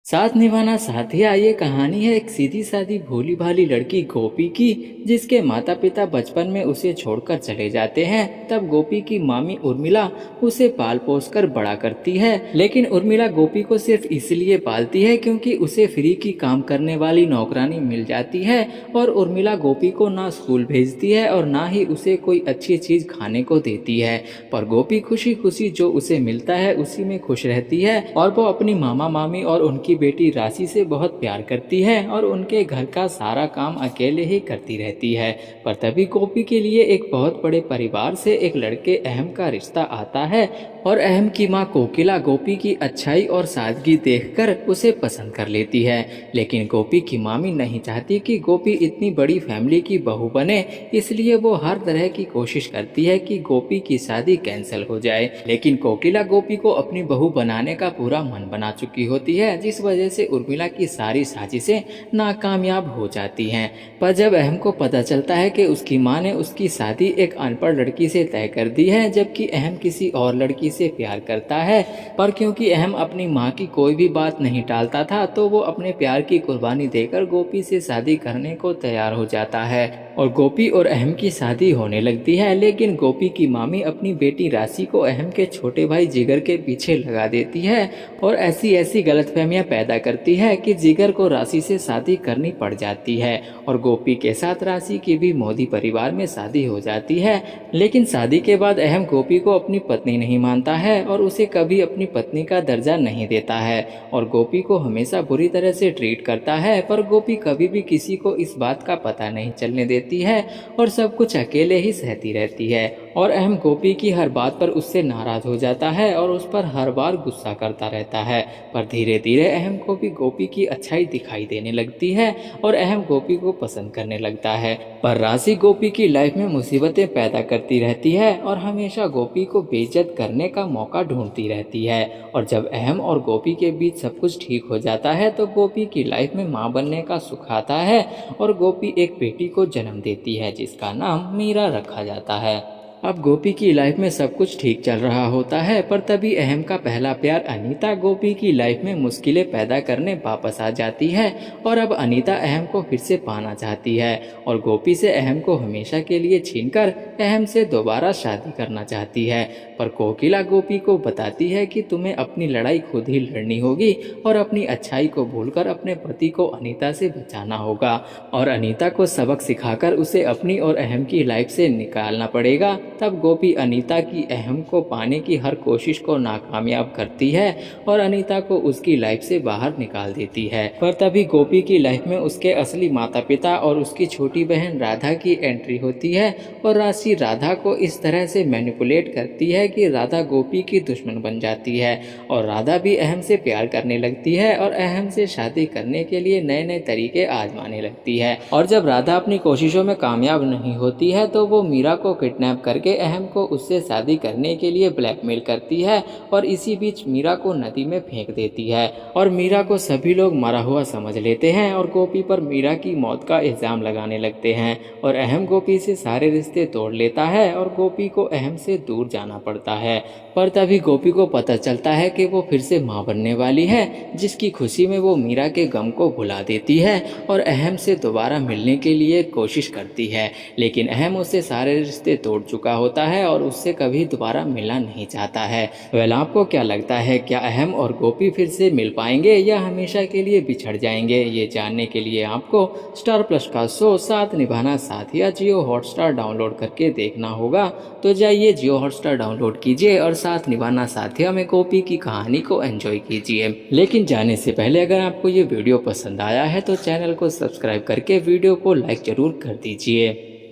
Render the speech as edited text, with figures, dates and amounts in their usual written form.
साथ निभाना साथिया ये कहानी है एक सीधी सादी भोली भाली लड़की गोपी की, जिसके माता पिता बचपन में उसे छोड़कर चले जाते हैं। तब गोपी की मामी उर्मिला उसे पाल पोस कर बड़ा करती है। लेकिन उर्मिला गोपी को सिर्फ इसलिए पालती है क्योंकि उसे फ्री की काम करने वाली नौकरानी मिल जाती है। और उर्मिला गोपी को ना स्कूल भेजती है और ना ही उसे कोई अच्छी चीज खाने को देती है। पर गोपी खुशी खुशी जो उसे मिलता है उसी में खुश रहती है। और वो अपनी मामा मामी और उनकी बेटी राशि से बहुत प्यार करती है और उनके घर का सारा काम अकेले ही करती रहती है। पर तभी गोपी के लिए एक बहुत बड़े परिवार से एक लड़के अहम का रिश्ता आता है। और अहम की माँ कोकिला गोपी की अच्छाई और सादगी देखकर उसे पसंद कर लेती है। लेकिन गोपी की मामी नहीं चाहती कि गोपी इतनी बड़ी फैमिली की बहू बने, इसलिए वो हर तरह की कोशिश करती है कि गोपी की शादी कैंसिल हो जाए। लेकिन कोकिला गोपी को अपनी बहू बनाने का पूरा मन बना चुकी होती है, जिस वजह से उर्मिला की सारी साजिशें नाकामयाब हो जाती हैं। पर जब अहम को पता चलता है कि उसकी माँ ने उसकी शादी एक अनपढ़ लड़की से तय कर दी है, जबकि अहम किसी और लड़की से प्यार करता है, पर क्योंकि अहम अपनी माँ की कोई भी बात नहीं टालता था, तो वो अपने प्यार की कुर्बानी देकर गोपी से शादी करने को तैयार हो जाता है। और गोपी और अहम की शादी होने लगती है। लेकिन गोपी की मामी अपनी बेटी राशि को अहम के छोटे भाई जिगर के पीछे लगा देती है और ऐसी ऐसी गलतफहमियां पैदा करती है कि जिगर को राशि से शादी करनी पड़ जाती है। और गोपी के साथ राशि की भी मोदी परिवार में शादी हो जाती है। लेकिन शादी के बाद अहम गोपी को अपनी पत्नी नहीं मानता है और उसे कभी अपनी पत्नी का दर्जा नहीं देता है और गोपी को हमेशा बुरी तरह से ट्रीट करता है। पर गोपी कभी भी किसी को इस बात का पता नहीं चलने देती है और सब कुछ अकेले ही सहती रहती है। और अहम गोपी की हर बात पर उससे नाराज हो जाता है और उस पर हर बार गुस्सा करता रहता है। पर धीरे धीरे अहम को भी गोपी की अच्छाई दिखाई देने लगती है और अहम गोपी को पसंद करने लगता है। पर राशि गोपी की लाइफ में मुसीबतें पैदा करती रहती है और हमेशा गोपी को बेइज्जत करने का मौका ढूंढती रहती है। और जब अहम और गोपी के बीच सब कुछ ठीक हो जाता है तो गोपी की लाइफ में माँ बनने का सुख आता है और गोपी एक बेटी को जन्म देती है, जिसका नाम मीरा रखा जाता है। अब गोपी की लाइफ में सब कुछ ठीक चल रहा होता है, पर तभी अहम का पहला प्यार अनीता गोपी की लाइफ में मुश्किलें पैदा करने वापस आ जाती है। और अब अनीता अहम को फिर से पाना चाहती है और गोपी से अहम को हमेशा के लिए छीनकर अहम से दोबारा शादी करना चाहती है। पर कोकिला गोपी को बताती है कि तुम्हें अपनी लड़ाई खुद ही लड़नी होगी और अपनी अच्छाई को भूलकर अपने पति को अनीता से बचाना होगा। और अनीता को सबक सिखाकर उसे अपनी और अहम की लाइफ से निकालना पड़ेगा। तब गोपी अनीता की अहम को पाने की हर कोशिश को नाकामयाब करती है और अनीता को उसकी लाइफ से बाहर निकाल देती है। पर तभी गोपी की लाइफ में उसके असली माता पिता और उसकी छोटी बहन राधा की एंट्री होती है। और राशि राधा को इस तरह से मैनिपुलेट करती है कि राधा गोपी की दुश्मन बन जाती है और राधा भी अहम से प्यार करने लगती है और अहम से शादी करने के लिए नए नए तरीके आजमाने लगती है। और जब राधा अपनी कोशिशों में कामयाब नहीं होती है तो वो मीरा को किडनैप करके अहम को उससे शादी करने के लिए ब्लैकमेल करती है और इसी बीच मीरा को नदी में फेंक देती है। और मीरा को सभी लोग मरा हुआ समझ लेते हैं और गोपी पर मीरा की मौत का इल्जाम लगाने लगते हैं। और अहम गोपी से सारे रिश्ते तोड़ लेता है और गोपी को अहम से दूर जाना पड़ता है। पर तभी गोपी को पता चलता है कि वो फिर से मां बनने वाली है, जिसकी खुशी में वो मीरा के गम को भुला देती है और अहम से दोबारा मिलने के लिए कोशिश करती है। लेकिन अहम उससे सारे रिश्ते तोड़ चुका होता है और उससे कभी दोबारा मिलना नहीं चाहता है। वेल, आपको क्या लगता है, क्या अहम और गोपी फिर से मिल पाएंगे या हमेशा के लिए बिछड़ जाएंगे? ये जानने के लिए आपको स्टार प्लस का शो साथ निभाना साथिया जियो हॉटस्टार डाउनलोड करके देखना होगा। तो जाइए जियो हॉटस्टार डाउनलोड कीजिए और साथ निभाना साथिया में गोपी की कहानी को एंजॉय कीजिए। लेकिन जाने से पहले अगर आपको ये वीडियो पसंद आया है तो चैनल को सब्सक्राइब करके वीडियो को लाइक जरूर कर दीजिए।